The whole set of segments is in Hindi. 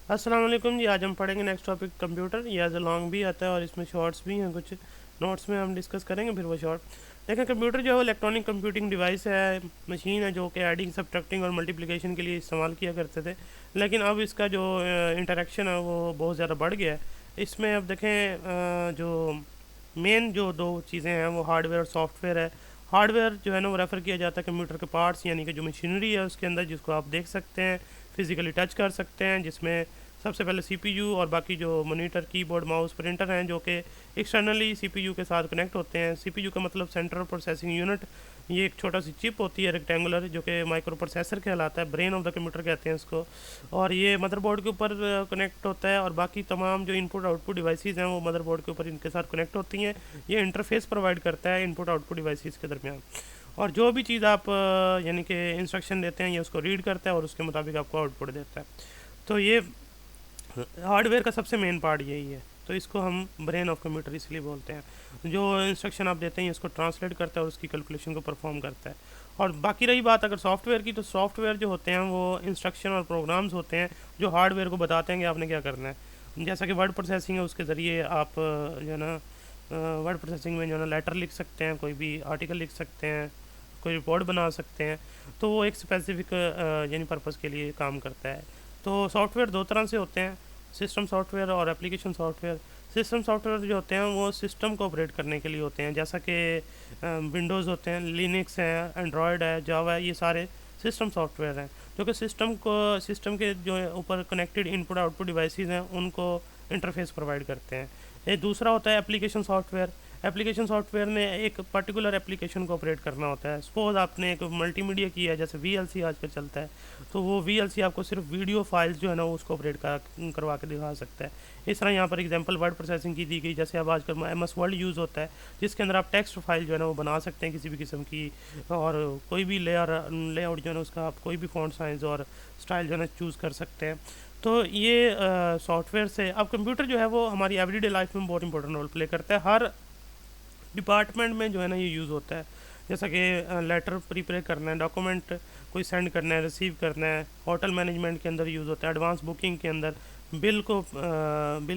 अस्सलाम वालेकुम जी। आज हम पढ़ेंगे नेक्स्ट टॉपिक कंप्यूटर। ये एज अ लॉन्ग भी आता है और इसमें शॉर्ट्स भी हैं, कुछ नोट्स में हम डिस्कस करेंगे फिर वो शॉर्ट। देखें, कंप्यूटर जो है वो इलेक्ट्रॉनिक कंप्यूटिंग डिवाइस है, मशीन है जो कि एडिंग, सब्ट्रैक्टिंग और मल्टीप्लिकेशन के लिए इस्तेमाल किया करते थे। लेकिन अब इसका जो इंटरेक्शन है वो बहुत ज़्यादा बढ़ गया है। इसमें अब देखें, जो मेन जो दो चीज़ें हैं वो हार्डवेयर और सॉफ्टवेयर है। हार्डवेयर जो है ना वो रेफ़र किया जाता है कंप्यूटर के पार्ट्स, यानी कि जो मशीनरी है उसके अंदर, जिसको आप देख सकते हैं, फिज़िकली टच कर सकते हैं, जिसमें सबसे पहले सीपीयू और बाकी जो मॉनिटर, कीबोर्ड, माउस, प्रिंटर हैं जो कि एक्सटर्नली सीपीयू के साथ कनेक्ट होते हैं। सीपीयू का मतलब सेंट्रल प्रोसेसिंग यूनिट। ये एक छोटा सी चिप होती है रेक्टेंगुलर, जो कि माइक्रो प्रोसेसर कहलाता है, ब्रेन ऑफ द कंप्यूटर कहते हैं इसको। और ये मदरबोर्ड के ऊपर कनेक्ट होता है और बाकी तमाम जो इनपुट आउटपुट डिवाइसेस हैं वो मदरबोर्ड के ऊपर इनके साथ कनेक्ट होती हैं। ये इंटरफेस प्रोवाइड करता है इनपुट आउटपुट डिवाइसेस के दरमियान। और जो भी चीज़ आप यानी कि इंस्ट्रक्शन देते हैं ये उसको रीड करता है और उसके मुताबिक आपको आउटपुट देता है। तो ये हार्डवेयर का सबसे मेन पार्ट यही है। तो इसको हम ब्रेन ऑफ कंप्यूटर इसलिए बोलते हैं। जो इंस्ट्रक्शन आप देते हैं इसको ट्रांसलेट करता है और उसकी कैलकुलेशन को परफॉर्म करता है। और बाकी रही बात अगर सॉफ्टवेयर की, तो सॉफ्टवेयर जो होते हैं वो इंस्ट्रक्शन और प्रोग्राम्स होते हैं जो हार्डवेयर को बताते हैं कि आपने क्या करना है। जैसा कि वर्ड प्रोसेसिंग है, उसके ज़रिए आप जो है ना वर्ड प्रोसेसिंग में जो है ना लेटर लिख सकते हैं, कोई भी आर्टिकल लिख सकते हैं, कोई रिपोर्ट बना सकते हैं। तो वो एक स्पेसिफिक यानी पर्पज़ के लिए काम करता है। तो सॉफ्टवेयर दो तरह से होते हैं, सिस्टम सॉफ्टवेयर और एप्लीकेशन सॉफ्टवेयर। सिस्टम सॉफ्टवेयर जो होते हैं वो सिस्टम को ऑपरेट करने के लिए होते हैं, जैसा कि विंडोज़ होते हैं, लिनक्स है, एंड्रॉयड है, जावा है, ये सारे सिस्टम सॉफ्टवेयर हैं जो कि सिस्टम के जो ऊपर कनेक्टेड इनपुट आउटपुट डिवाइसेस हैं उनको इंटरफेस प्रोवाइड करते हैं। एक दूसरा होता है एप्लीकेशन सॉफ्टवेयर। एप्लीकेशन सॉफ्टवेयर ने एक पर्टिकुलर एप्लीकेशन को ऑपरेट करना होता है। सपोज आपने एक मल्टीमीडिया की है, जैसे वीएलसी आजकल चलता है, तो वो वीएलसी आपको सिर्फ वीडियो फाइल्स जो है ना उसको ऑपरेट करवा के दिखा सकता है। इस तरह यहाँ पर एग्जांपल वर्ड प्रोसेसिंग की दी गई, जैसे अब आजकल एमएस वर्ड यूज़ होता है, जिसके अंदर आप टेक्स्ट फाइल जो है ना वो बना सकते हैं किसी भी किस्म की, और कोई भी लेआउट जो है ना उसका आप कोई भी फॉन्ट साइज और स्टाइल जो है ना चूज़ कर सकते हैं। तो ये सॉफ्टवेयर से अब कंप्यूटर जो है वो हमारी एवरीडे लाइफ में बहुत इंपॉर्टेंट रोल प्ले करता है। हर डिपार्टमेंट में जो है ना ये यूज़ होता है। जैसा कि लेटर प्रिपेयर करना है, डॉक्यूमेंट कोई सेंड करना है, रिसीव करना है, होटल मैनेजमेंट के अंदर यूज़ होता है, एडवांस बुकिंग के अंदर, बिल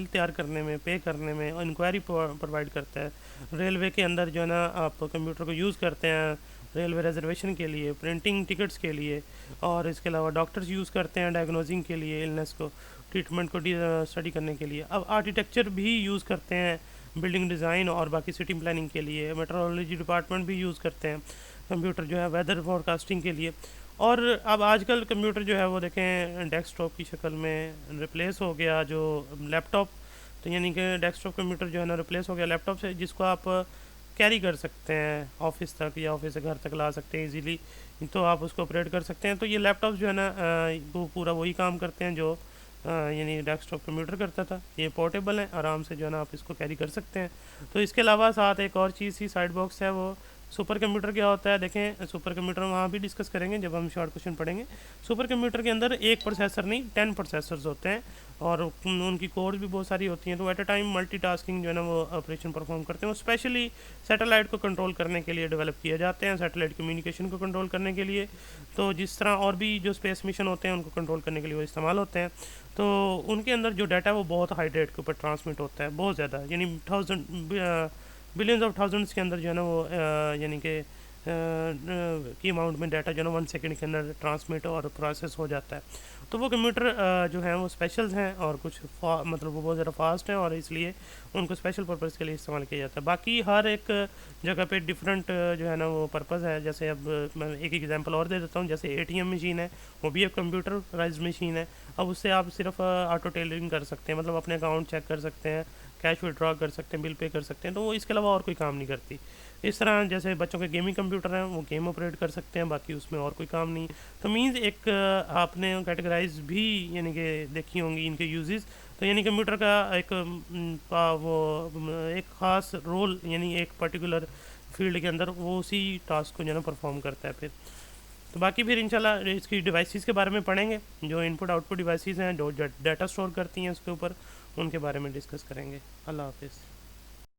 तैयार करने में, पे करने में, इंक्वायरी प्रोवाइड करता है। रेलवे के अंदर जो है ना आप कंप्यूटर को यूज़ करते हैं रेलवे रिजर्वेशन के लिए, प्रिंटिंग टिकट्स के लिए, और इसके अलावा डॉक्टर्स यूज़ करते हैं डायग्नोजिंग के लिए, इलनेस को, ट्रीटमेंट को स्टडी करने के लिए। अब आर्किटेक्चर भी यूज़ करते हैं बिल्डिंग डिज़ाइन और बाकी सिटी प्लानिंग के लिए। मेट्रोलॉजी डिपार्टमेंट भी यूज़ करते हैं कंप्यूटर जो है वेदर फोरकास्टिंग के लिए। और अब आजकल कंप्यूटर जो है वो देखें डेस्कटॉप की शक्ल में रिप्लेस हो गया, जो लैपटॉप। तो यानी कि डेस्कटॉप कंप्यूटर जो है ना रिप्लेस हो गया लैपटॉप से, जिसको आप कैरी कर सकते हैं ऑफिस तक या ऑफिस से घर तक ला सकते हैं इजीली। तो आप उसको ऑपरेट कर सकते हैं। तो ये लैपटॉप जो है ना वो पूरा वही काम करते हैं जो यानी डेस्कटॉप कंप्यूटर करता था। ये पोर्टेबल है, आराम से जो है ना आप इसको कैरी कर सकते हैं। तो इसके अलावा साथ एक और चीज़ ही साइड बॉक्स है, वो सुपर कंप्यूटर क्या होता है। देखें, सुपर कंप्यूटर वहाँ भी डिस्कस करेंगे जब हम शॉर्ट क्वेश्चन पढ़ेंगे। सुपर कंप्यूटर के अंदर एक प्रोसेसर नहीं 10 प्रोसेसर्स होते हैं और उनकी कोर्स भी बहुत सारी होती हैं। तो एट अ टाइम मल्टीटास्किंग जो है ना वो ऑपरेशन परफॉर्म करते हैं। वो स्पेशली सैटेलाइट को कंट्रोल करने के लिए डेवलप किए जाते हैं, सैटेलाइट कम्युनिकेशन को कंट्रोल करने के लिए। तो जिस तरह और भी जो स्पेस मिशन होते हैं उनको कंट्रोल करने के लिए वो इस्तेमाल होते हैं। तो उनके अंदर जो डाटा है वो बहुत हाई रेट के ऊपर ट्रांसमिट होता है, बहुत ज़्यादा, यानी बिलियंस ऑफ थाउजेंड्स के अंदर जो है ना वो यानी कि की अमाउंट में डाटा जो है ना 1 सेकंड के अंदर ट्रांसमिट और प्रोसेस हो जाता है। तो वो कंप्यूटर जो हैं वो स्पेशल्स हैं और कुछ मतलब वो बहुत ज़्यादा फास्ट हैं और इसलिए उनको स्पेशल पर्पज़ के लिए इस्तेमाल किया जाता है। बाकी हर एक जगह पे डिफरेंट जो है ना वो पर्पज़ है। जैसे अब मैं एक एग्जांपल और दे देता हूँ, जैसे एटीएम मशीन है, वो भी एक कंप्यूटराइज्ड मशीन है। अब उससे आप सिर्फ ऑटो टेलरिंग कर सकते हैं, मतलब अपने अकाउंट चेक कर सकते हैं, कैश विड्रॉ कर सकते हैं, बिल पे कर सकते हैं। तो वो इसके अलावा और कोई काम नहीं करती। इस तरह जैसे बच्चों के गेमिंग कंप्यूटर हैं वो गेम ऑपरेट कर सकते हैं, बाकी उसमें और कोई काम नहीं। तो मीन्स एक आपने कैटेगराइज भी यानी कि देखी होंगी इनके यूजेस। तो यानी कंप्यूटर का एक एक ख़ास रोल यानी एक पर्टिकुलर फील्ड के अंदर वो उसी टास्क को जो है ना परफॉर्म करता है फिर। तो बाकी फिर इंशाल्लाह इसकी डिवाइसेस के बारे में पढ़ेंगे, जो इनपुट आउटपुट डिवाइसेस हैं जो डाटा स्टोर करती हैं उसके ऊपर, उनके बारे में डिस्कस करेंगे। अल्लाह हाफिज़।